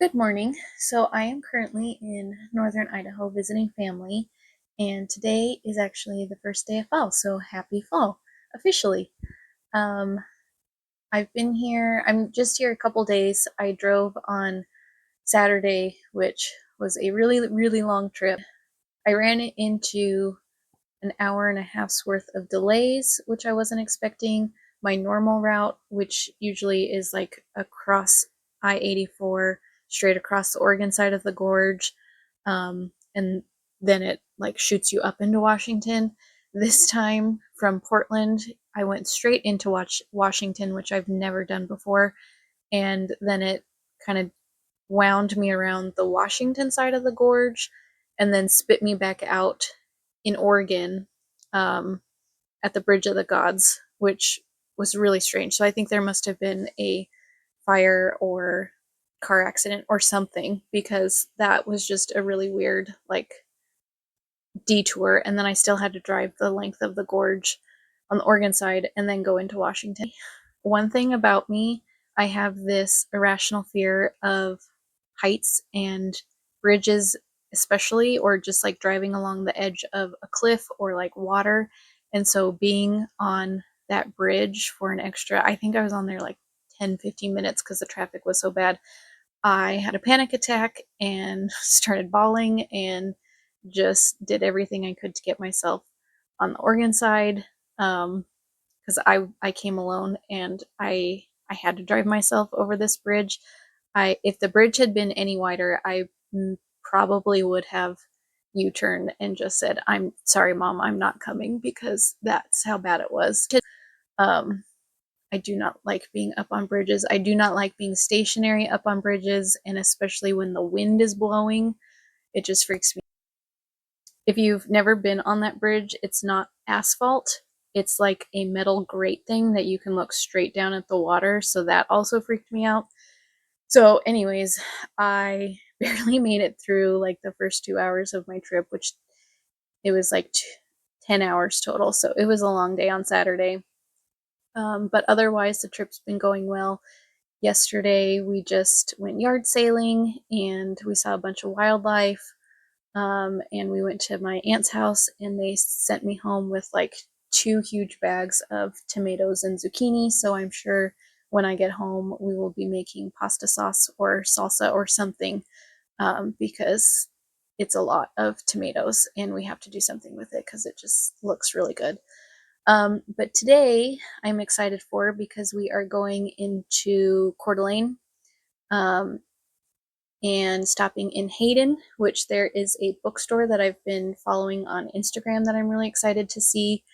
Good morning. So I am currently in Northern Idaho visiting family, and today is actually the first day of fall, so happy fall officially. Um, I've been here, I'm just here a couple days. I drove on Saturday, which was a really long trip. I ran into an hour and a half's worth of delays, which I wasn't expecting. My normal route, which usually is like across I-84, straight across the Oregon side of the gorge, and then it like shoots you up into Washington. This time from Portland, I went straight into Washington, which I've never done before, and then it kind of wound me around the Washington side of the gorge and then spit me back out in Oregon, um, at the Bridge of the Gods, which was really strange. So I think there must have been a fire or car accident or something, because that was just a really weird like detour. And then I still had to drive the length of the gorge on the Oregon side and then go into Washington. One thing about me, I have this irrational fear of heights and bridges, especially, or just like driving along the edge of a cliff or like water. And so being on that bridge for an extra, I think I was on there like 10-15 minutes because the traffic was so bad. I had a panic attack and started bawling and just did everything I could to get myself on the Oregon side. Because I came alone and I had to drive myself over this bridge. I If the bridge had been any wider, I probably would have U-turned and just said, "I'm sorry, Mom, I'm not coming," because that's how bad it was. Um, I do not like being up on bridges. I do not like being stationary up on bridges, and especially when the wind is blowing, it just freaks me. If you've never been on that bridge, it's not asphalt. It's like a metal grate thing that you can look straight down at the water, so that also freaked me out. So, anyways, I barely made it through like the first 2 hours of my trip, which it was like 10 hours total. So, it was a long day on Saturday. But otherwise, the trip's been going well. Yesterday, we just went yard sailing and we saw a bunch of wildlife. And we went to my aunt's house and they sent me home with like 2 huge bags of tomatoes and zucchini. So I'm sure when I get home, we will be making pasta sauce or salsa or something, because it's a lot of tomatoes and we have to do something with it because it just looks really good. But today I'm excited for because we are going into Coeur d'Alene. Um, and stopping in Hayden, which there is a bookstore that I've been following on Instagram that I'm really excited to see.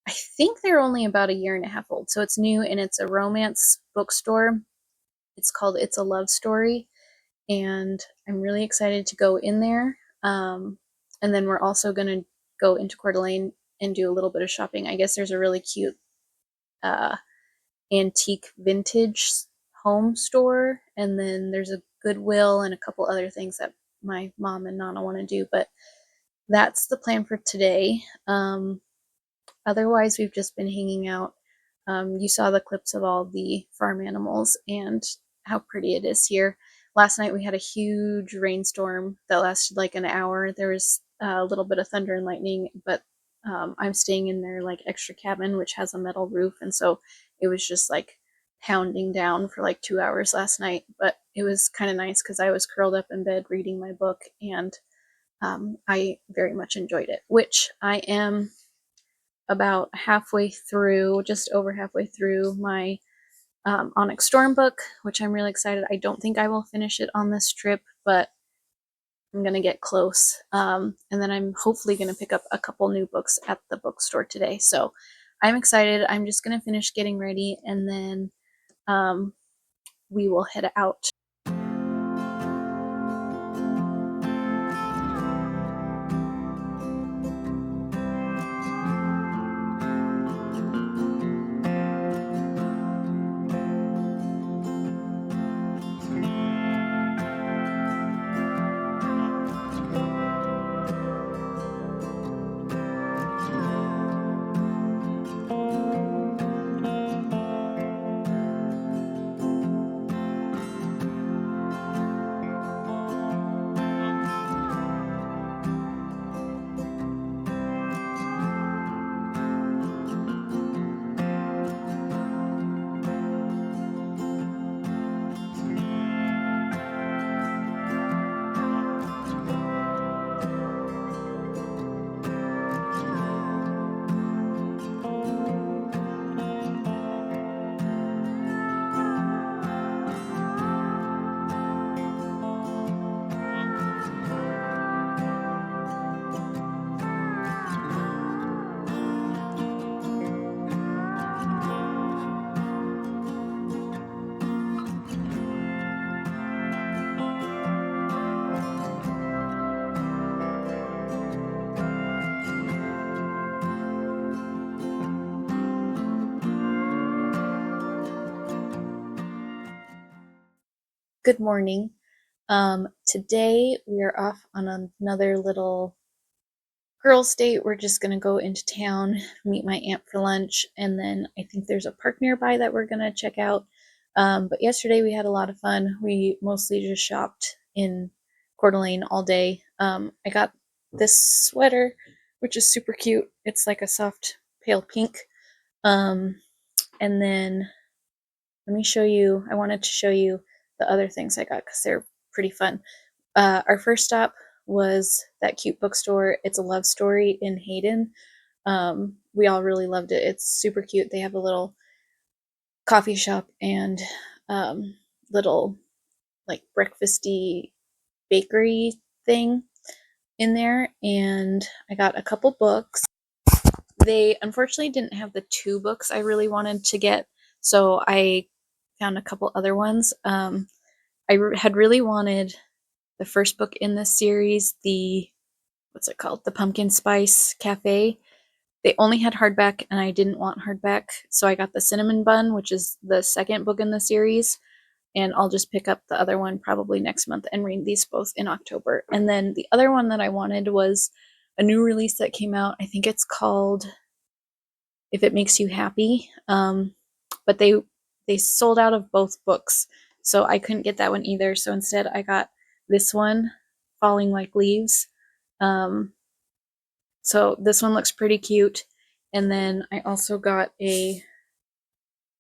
I think they're only about a year and a half old, so it's new and it's a romance bookstore. It's called It's a Love Story, and I'm really excited to go in there. And then we're also going to go into Coeur d'Alene and do a little bit of shopping. I guess there's a really cute uh, antique vintage home store, and then there's a Goodwill and a couple other things that my mom and Nana want to do, but that's the plan for today. Otherwise, we've just been hanging out. You saw the clips of all the farm animals and how pretty it is here. Last night we had a huge rainstorm that lasted like an hour. There was a little bit of thunder and lightning, but I'm staying in their like extra cabin, which has a metal roof, and so it was just like pounding down for like 2 hours last night. But it was kind of nice because I was curled up in bed reading my book, and I very much enjoyed it. Which I am about halfway through, just over halfway through my Onyx Storm book, which I'm really excited. I don't think I will finish it on this trip, but I'm going to get close. And then I'm hopefully going to pick up a couple new books at the bookstore today. So I'm excited. I'm just going to finish getting ready and then we will head out. Good morning. Today we are off on another little girls' date. We're just gonna go into town, meet my aunt for lunch, and then I think there's a park nearby that we're gonna check out. But yesterday we had a lot of fun. We mostly just shopped in Coeur d'Alene all day. I got this sweater, which is super cute. It's like a soft pale pink. Um, and then let me show you. I wanted to show you the other things I got because they're pretty fun. Our first stop was that cute bookstore. It's a love story in Hayden. We all really loved it. It's super cute. They have a little coffee shop and little like breakfasty bakery thing in there. And I got a couple books. They unfortunately didn't have the two books I really wanted to get, so I found a couple other ones. Had really wanted the first book in this series, the what's it called? The Pumpkin Spice Cafe. They only had hardback, and I didn't want hardback, so I got the Cinnamon Bun, which is the second book in the series, and I'll just pick up the other one probably next month and read these both in October. And then the other one that I wanted was a new release that came out. I think it's called If It Makes You Happy. But they sold out of both books, so I couldn't get that one either. So instead, I got this one, Falling Like Leaves. Um, so this one looks pretty cute. And then I also got a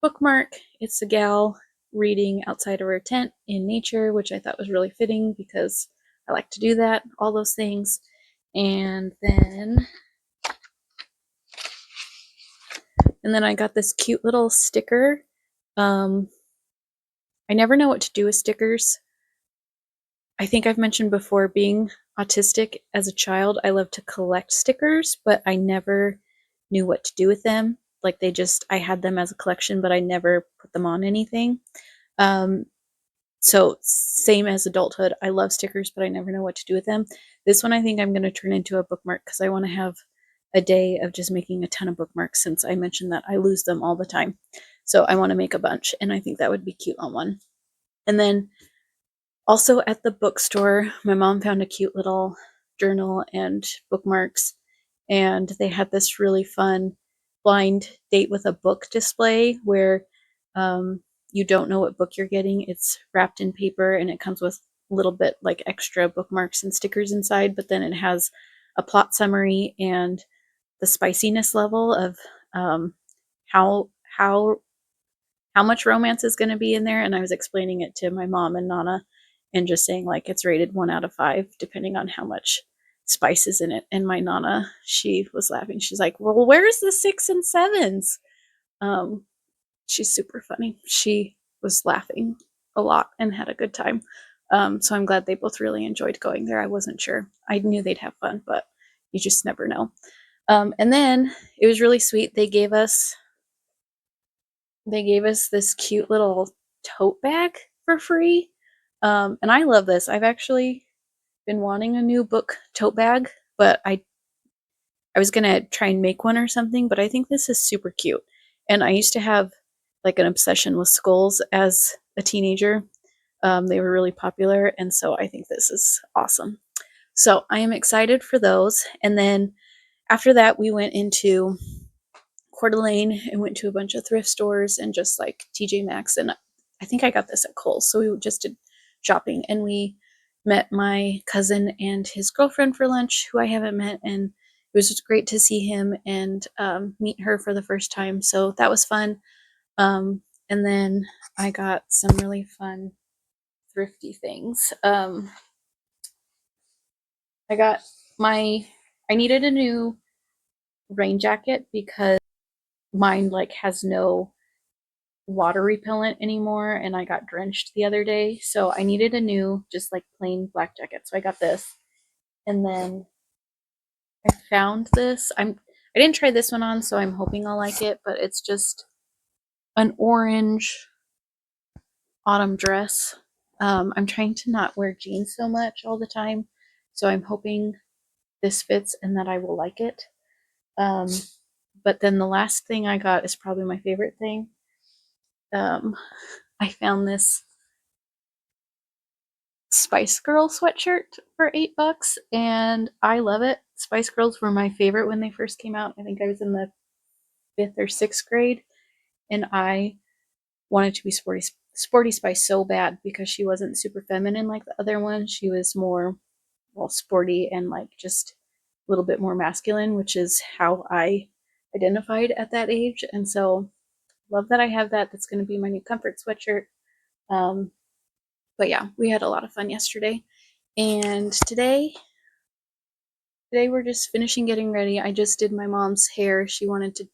bookmark. It's a gal reading outside of her tent in nature, which I thought was really fitting because I like to do that, all those things. And then I got this cute little sticker. Um, I never know what to do with stickers. I think I've mentioned before, being autistic as a child, I love to collect stickers, but I never knew what to do with them. Like I had them as a collection, but I never put them on anything. Um, so same as adulthood, I love stickers, but I never know what to do with them. This one I think I'm going to turn into a bookmark because I want to have a day of just making a ton of bookmarks, since I mentioned that I lose them all the time. So I want to make a bunch, and I think that would be cute on one. And then also at the bookstore, my mom found a cute little journal and bookmarks, and they had this really fun blind date with a book display where you don't know what book you're getting. It's wrapped in paper and it comes with a little bit like extra bookmarks and stickers inside, but then it has a plot summary and the spiciness level of how how much romance is going to be in there. And I was explaining it to my mom and Nana and just saying like it's rated 1 out of 5 depending on how much spice is in it. And my Nana, she was laughing. She's like, well, where's the 6 and 7s? um she's super funny. She was laughing a lot and had a good time. So I'm glad they both really enjoyed going there. I wasn't sure. I knew they'd have fun, but you just never know. And then it was really sweet. They gave us this cute little tote bag for free. And I love this. I've actually been wanting a new book tote bag, but I was gonna try and make one or something, but I think this is super cute. And I used to have like an obsession with skulls as a teenager. They were really popular, and so I think this is awesome. So I am excited for those. And then after that, we went into Coeur d'Alene and went to a bunch of thrift stores and just like TJ Maxx. And I think I got this at Kohl's. So we just did shopping, and we met my cousin and his girlfriend for lunch, who I haven't met. And it was just great to see him and meet her for the first time. So that was fun. And then I got some really fun thrifty things. I got I needed a new rain jacket because mine like has no water repellent anymore, and I got drenched the other day, so I needed a new just like plain black jacket. So I got this. And then I found this. I didn't try this one on, so I'm hoping I'll like it, but it's just an orange autumn dress. I'm trying to not wear jeans so much all the time, so I'm hoping this fits and that I will like it. Um, but then the last thing I got is probably my favorite thing. I found this Spice Girl sweatshirt for $8, and I love it. Spice Girls were my favorite when they first came out. I think I was in the 5th or 6th grade, and I wanted to be Sporty Spice so bad because she wasn't super feminine like the other one. She was more, well, sporty and like just a little bit more masculine, which is how I identified at that age. And so, love that I have that. That's going to be my new comfort sweatshirt. Um, but yeah, we had a lot of fun yesterday, and today we're just finishing getting ready. I just did my mom's hair. She wanted to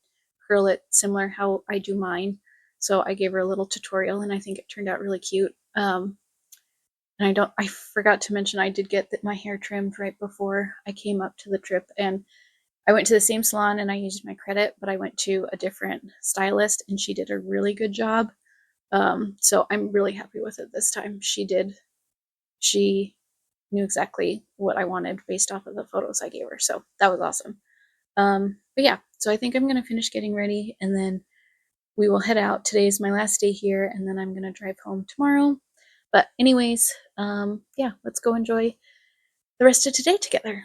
curl it similar how I do mine, so I gave her a little tutorial, and I think it turned out really cute. And I forgot to mention I did get my hair trimmed right before I came up to the trip, and I went to the same salon and I used my credit, but I went to a different stylist and she did a really good job. So I'm really happy with it this time. She knew exactly what I wanted based off of the photos I gave her. So that was awesome. But yeah, so I think I'm going to finish getting ready and then we will head out. Today is my last day here and then I'm going to drive home tomorrow. But anyways, yeah, let's go enjoy the rest of today together.